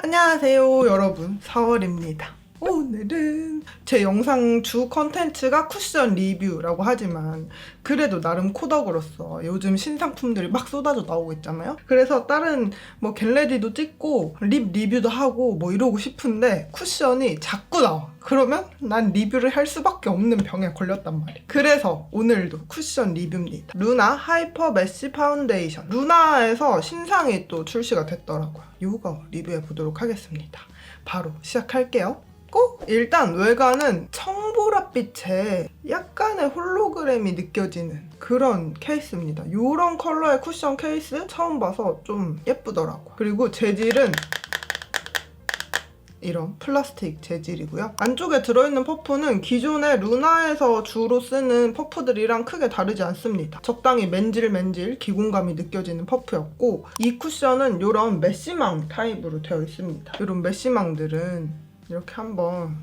안녕하세요 여러분, 4월입니다. 오늘은 제 영상 주 컨텐츠가 쿠션 리뷰라고 하지만 그래도 나름 코덕으로서 요즘 신상품들이 막 쏟아져 나오고 있잖아요. 그래서 다른 뭐 겟레디도 찍고 립 리뷰도 하고 뭐 이러고 싶은데 쿠션이 자꾸 나와. 그러면 난 리뷰를 할 수밖에 없는 병에 걸렸단 말이야. 그래서 오늘도 쿠션 리뷰입니다. 루나 하이퍼 메쉬 파운데이션. 루나에서 신상이 또 출시가 됐더라고요. 이거 리뷰해 보도록 하겠습니다. 바로 시작할게요. 일단 외관은 청보랏빛에 약간의 홀로그램이 느껴지는 그런 케이스입니다. 이런 컬러의 쿠션 케이스 처음 봐서 좀 예쁘더라고요. 그리고 재질은 이런 플라스틱 재질이고요. 안쪽에 들어있는 퍼프는 기존의 루나에서 주로 쓰는 퍼프들이랑 크게 다르지 않습니다. 적당히 맨질맨질 기공감이 느껴지는 퍼프였고, 이 쿠션은 이런 메쉬망 타입으로 되어 있습니다. 이런 메쉬망들은 이렇게 한번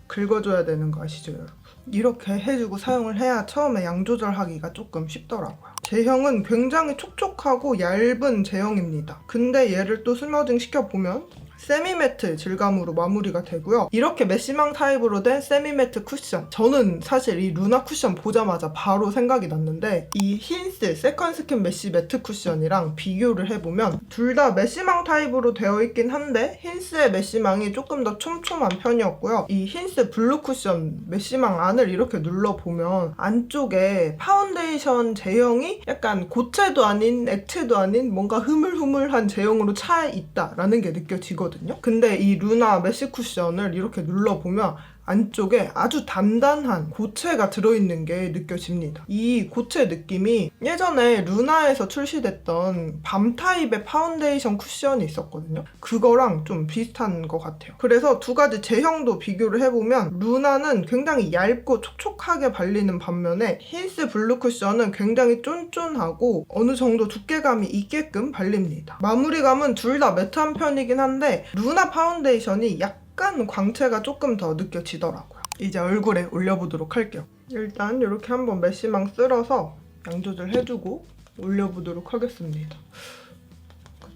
긁어줘야 되는 거 아시죠, 여러분? 이렇게 해주고 사용을 해야 처음에 양 조절하기가 조금 쉽더라고요. 제형은 굉장히 촉촉하고 얇은 제형입니다. 근데 얘를 또 스머징 시켜보면 세미매트 질감으로 마무리가 되고요. 이렇게 메쉬망 타입으로 된 세미매트 쿠션. 저는 사실 이 루나 쿠션 보자마자 바로 생각이 났는데, 이 힌스 세컨스킨 메쉬 매트 쿠션이랑 비교를 해보면 둘 다 메쉬망 타입으로 되어 있긴 한데 힌스의 메쉬망이 조금 더 촘촘한 편이었고요. 이 힌스 블루 쿠션 메쉬망 안을 이렇게 눌러보면 안쪽에 파운데이션 제형이 약간 고체도 아닌 액체도 아닌 뭔가 흐물흐물한 제형으로 차 있다라는 게 느껴지거든요. 근데 이 루나 메쉬 쿠션을 이렇게 눌러보면 안쪽에 아주 단단한 고체가 들어있는 게 느껴집니다. 이 고체 느낌이 예전에 루나에서 출시됐던 밤 타입의 파운데이션 쿠션이 있었거든요. 그거랑 좀 비슷한 것 같아요. 그래서 두 가지 제형도 비교를 해보면 루나는 굉장히 얇고 촉촉하게 발리는 반면에 힌스 블루 쿠션은 굉장히 쫀쫀하고 어느 정도 두께감이 있게끔 발립니다. 마무리감은 둘 다 매트한 편이긴 한데 루나 파운데이션이 약간 광채가 조금 더 느껴지더라고요. 이제 얼굴에 올려보도록 할게요. 일단 이렇게 한번 메쉬망 쓸어서 양 조절해주고 올려보도록 하겠습니다.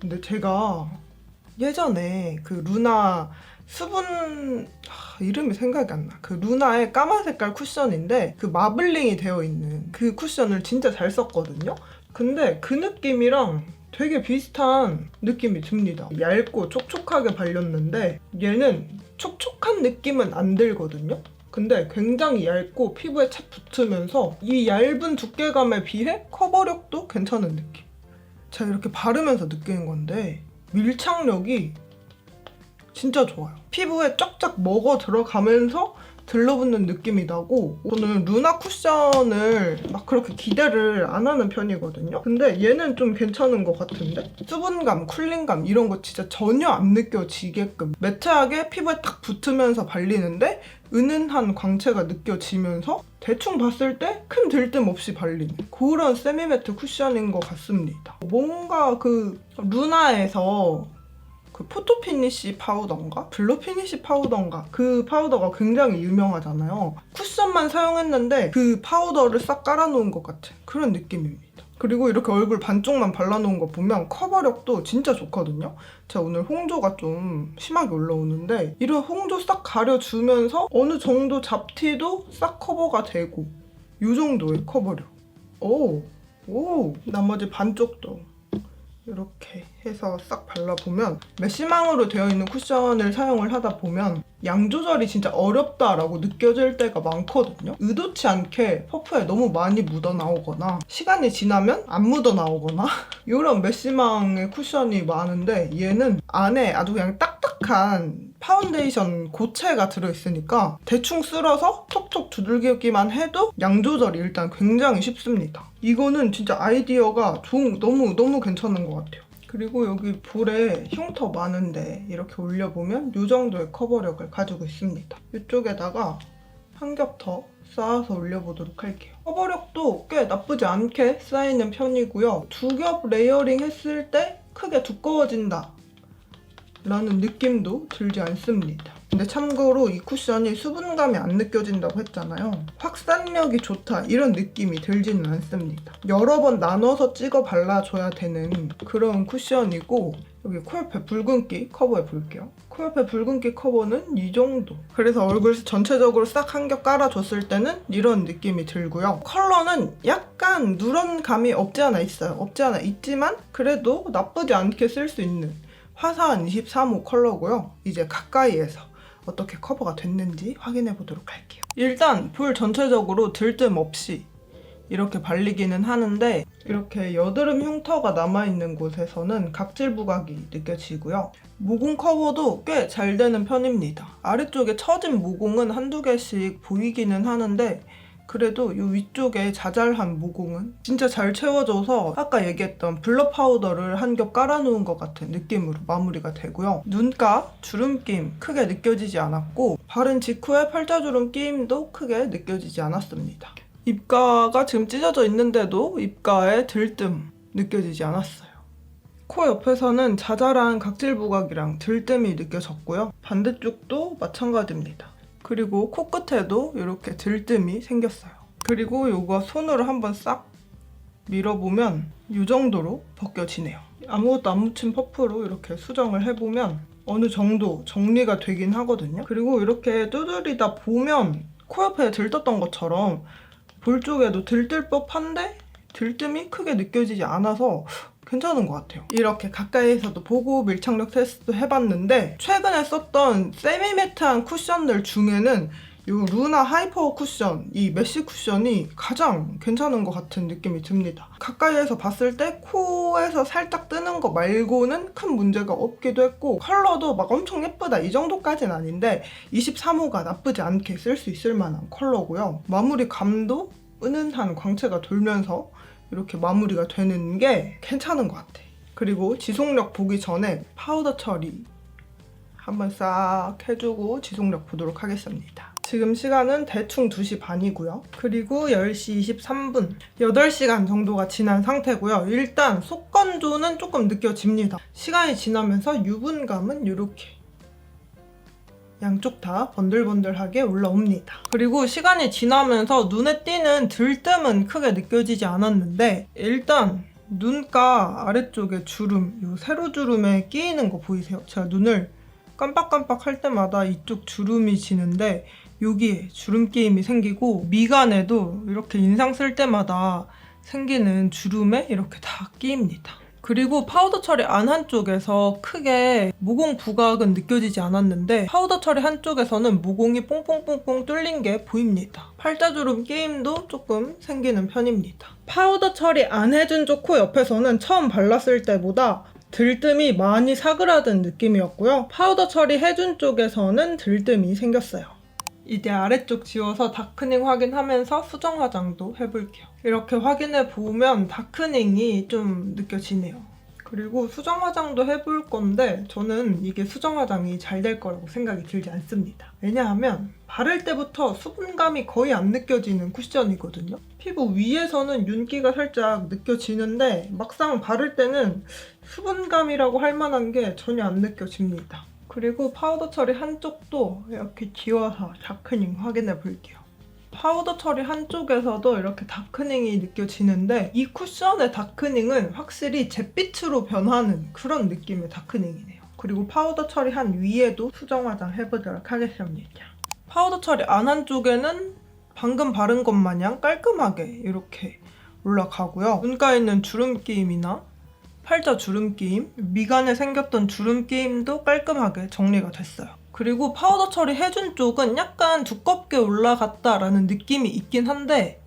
근데 제가 예전에 그 루나 수분... 이름이 생각이 안 나. 그 루나의 까만 색깔 쿠션인데 그 마블링이 되어 있는 그 쿠션을 진짜 잘 썼거든요. 근데 그 느낌이랑 되게 비슷한 느낌이 듭니다. 얇고 촉촉하게 발렸는데 얘는 촉촉한 느낌은 안 들거든요. 근데 굉장히 얇고 피부에 착 붙으면서 이 얇은 두께감에 비해 커버력도 괜찮은 느낌. 제가 이렇게 바르면서 느끼는 건데 밀착력이 진짜 좋아요. 피부에 쫙쫙 먹어 들어가면서 들러붙는 느낌이 나고, 저는 루나 쿠션을 막 그렇게 기대를 안 하는 편이거든요. 근데 얘는 좀 괜찮은 것 같은데? 수분감, 쿨링감 이런 거 진짜 전혀 안 느껴지게끔 매트하게 피부에 딱 붙으면서 발리는데 은은한 광채가 느껴지면서 대충 봤을 때 큰 들뜸 없이 발리는 그런 세미매트 쿠션인 것 같습니다. 뭔가 그 루나에서 그 포토 피니쉬 파우더인가? 블루 피니쉬 파우더인가? 그 파우더가 굉장히 유명하잖아요. 쿠션만 사용했는데 그 파우더를 싹 깔아놓은 것 같은 그런 느낌입니다. 그리고 이렇게 얼굴 반쪽만 발라놓은 거 보면 커버력도 진짜 좋거든요. 제가 오늘 홍조가 좀 심하게 올라오는데 이런 홍조 싹 가려주면서 어느 정도 잡티도 싹 커버가 되고 이 정도의 커버력. 오! 나머지 반쪽도 이렇게 해서 싹 발라보면 메쉬망으로 되어 있는 쿠션을 사용을 하다 보면 양 조절이 진짜 어렵다라고 느껴질 때가 많거든요. 의도치 않게 퍼프에 너무 많이 묻어나오거나 시간이 지나면 안 묻어나오거나 이런 메쉬망의 쿠션이 많은데 얘는 안에 아주 그냥 딱딱한 파운데이션 고체가 들어있으니까 대충 쓸어서 톡톡 두들기기만 해도 양 조절이 일단 굉장히 쉽습니다. 이거는 진짜 아이디어가 너무 괜찮은 것 같아요. 그리고 여기 볼에 흉터 많은데 이렇게 올려보면 이 정도의 커버력을 가지고 있습니다. 이쪽에다가 한 겹 더 쌓아서 올려보도록 할게요. 커버력도 꽤 나쁘지 않게 쌓이는 편이고요. 두 겹 레이어링 했을 때 크게 두꺼워진다 라는 느낌도 들지 않습니다. 근데 참고로 이 쿠션이 수분감이 안 느껴진다고 했잖아요. 확산력이 좋다 이런 느낌이 들지는 않습니다. 여러 번 나눠서 찍어 발라줘야 되는 그런 쿠션이고, 여기 코옆에 붉은기 커버해 볼게요. 코옆에 붉은기 커버는 이 정도. 그래서 얼굴 전체적으로 싹 한 겹 깔아줬을 때는 이런 느낌이 들고요. 컬러는 약간 누런 감이 없지 않아 있어요. 없지 않아 있지만 그래도 나쁘지 않게 쓸 수 있는 화사한 23호 컬러고요. 이제 가까이에서 어떻게 커버가 됐는지 확인해 보도록 할게요. 일단 볼 전체적으로 들뜸 없이 이렇게 발리기는 하는데, 이렇게 여드름 흉터가 남아있는 곳에서는 각질 부각이 느껴지고요. 모공 커버도 꽤 잘 되는 편입니다. 아래쪽에 처진 모공은 한두 개씩 보이기는 하는데, 그래도 이 위쪽에 자잘한 모공은 진짜 잘 채워져서 아까 얘기했던 블러 파우더를 한 겹 깔아놓은 것 같은 느낌으로 마무리가 되고요. 눈가 주름 끼임 크게 느껴지지 않았고, 바른 직후에 팔자주름 끼임도 크게 느껴지지 않았습니다. 입가가 지금 찢어져 있는데도 입가에 들뜸 느껴지지 않았어요. 코 옆에서는 자잘한 각질 부각이랑 들뜸이 느껴졌고요. 반대쪽도 마찬가지입니다. 그리고 코끝에도 이렇게 들뜸이 생겼어요. 그리고 이거 손으로 한번 싹 밀어보면 이 정도로 벗겨지네요. 아무것도 안 묻힌 퍼프로 이렇게 수정을 해보면 어느 정도 정리가 되긴 하거든요. 그리고 이렇게 두드리다 보면 코 옆에 들떴던 것처럼 볼 쪽에도 들뜰 법한데 들뜸이 크게 느껴지지 않아서 괜찮은 것 같아요. 이렇게 가까이에서도 보고 밀착력 테스트도 해봤는데, 최근에 썼던 세미매트한 쿠션들 중에는 이 루나 하이퍼 쿠션, 이 메쉬 쿠션이 가장 괜찮은 것 같은 느낌이 듭니다. 가까이에서 봤을 때 코에서 살짝 뜨는 거 말고는 큰 문제가 없기도 했고, 컬러도 막 엄청 예쁘다 이 정도까지는 아닌데 23호가 나쁘지 않게 쓸 수 있을 만한 컬러고요. 마무리감도 은은한 광채가 돌면서 이렇게 마무리가 되는 게 괜찮은 것 같아. 그리고 지속력 보기 전에 파우더 처리 한번 싹 해주고 지속력 보도록 하겠습니다. 지금 시간은 대충 2시 반이고요. 그리고 10시 23분, 8시간 정도가 지난 상태고요. 일단 속건조는 조금 느껴집니다. 시간이 지나면서 유분감은 이렇게 양쪽 다 번들번들하게 올라옵니다. 그리고 시간이 지나면서 눈에 띄는 들뜸은 크게 느껴지지 않았는데, 일단 눈가 아래쪽에 주름, 요 세로주름에 끼이는 거 보이세요? 제가 눈을 깜빡깜빡 할 때마다 이쪽 주름이 지는데 여기에 주름 끼임이 생기고, 미간에도 이렇게 인상 쓸 때마다 생기는 주름에 이렇게 다 끼입니다. 그리고 파우더 처리 안 한쪽에서 크게 모공 부각은 느껴지지 않았는데, 파우더 처리 한쪽에서는 모공이 뽕뽕뽕뽕 뚫린 게 보입니다. 팔자주름 끼임도 조금 생기는 편입니다. 파우더 처리 안 해준 쪽 코 옆에서는 처음 발랐을 때보다 들뜸이 많이 사그라든 느낌이었고요. 파우더 처리 해준 쪽에서는 들뜸이 생겼어요. 이제 아래쪽 지워서 다크닝 확인하면서 수정 화장도 해볼게요. 이렇게 확인해 보면 다크닝이 좀 느껴지네요. 그리고 수정 화장도 해볼 건데 저는 이게 수정 화장이 잘 될 거라고 생각이 들지 않습니다. 왜냐하면 바를 때부터 수분감이 거의 안 느껴지는 쿠션이거든요. 피부 위에서는 윤기가 살짝 느껴지는데 막상 바를 때는 수분감이라고 할 만한 게 전혀 안 느껴집니다. 그리고 파우더 처리 한쪽도 이렇게 지워서 다크닝 확인해 볼게요. 파우더 처리 한쪽에서도 이렇게 다크닝이 느껴지는데, 이 쿠션의 다크닝은 확실히 잿빛으로 변하는 그런 느낌의 다크닝이네요. 그리고 파우더 처리 한 위에도 수정 화장 해보도록 하겠습니다. 파우더 처리 안 한 쪽에는 방금 바른 것 마냥 깔끔하게 이렇게 올라가고요. 눈가에 있는 주름 끼임이나 팔자 주름 끼임, 미간에 생겼던 주름 끼임도 깔끔하게 정리가 됐어요. 그리고 파우더 처리 해준 쪽은 약간 두껍게 올라갔다라는 느낌이 있긴 한데,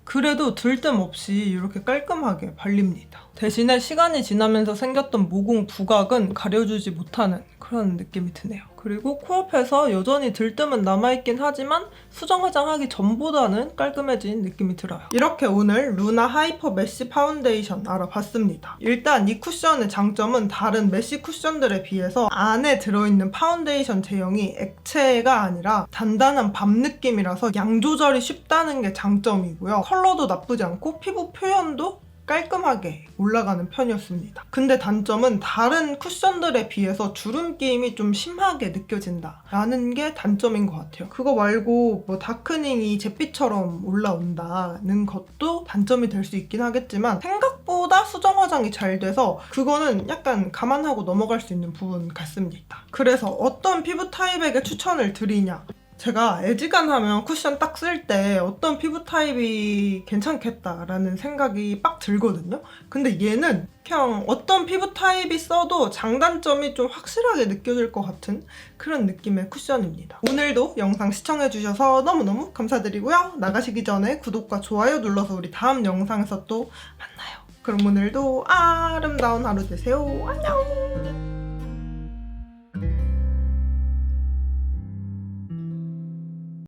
그래도 들뜸 없이 이렇게 깔끔하게 발립니다. 대신에 시간이 지나면서 생겼던 모공 부각은 가려주지 못하는 그런 느낌이 드네요. 그리고 코옆에서 여전히 들뜸은 남아있긴 하지만 수정 화장하기 전보다는 깔끔해진 느낌이 들어요. 이렇게 오늘 루나 하이퍼 메쉬 파운데이션 알아봤습니다. 일단 이 쿠션의 장점은 다른 메쉬 쿠션들에 비해서 안에 들어있는 파운데이션 제형이 액체가 아니라 단단한 밤 느낌이라서 양 조절이 쉽다는 게 장점이고요. 컬러도 나쁘지 않고 피부 표현도 깔끔하게 올라가는 편이었습니다. 근데 단점은 다른 쿠션들에 비해서 주름 끼임이 좀 심하게 느껴진다라는 게 단점인 것 같아요. 그거 말고 뭐 다크닝이 잿빛처럼 올라온다는 것도 단점이 될 수 있긴 하겠지만 생각보다 수정 화장이 잘 돼서 그거는 약간 감안하고 넘어갈 수 있는 부분 같습니다. 그래서 어떤 피부 타입에게 추천을 드리냐? 제가 애지간하면 쿠션 딱 쓸 때 어떤 피부 타입이 괜찮겠다라는 생각이 빡 들거든요. 근데 얘는 그냥 어떤 피부 타입이 써도 장단점이 좀 확실하게 느껴질 것 같은 그런 느낌의 쿠션입니다. 오늘도 영상 시청해주셔서 너무너무 감사드리고요. 나가시기 전에 구독과 좋아요 눌러서 우리 다음 영상에서 또 만나요. 그럼 오늘도 아름다운 하루 되세요. 안녕!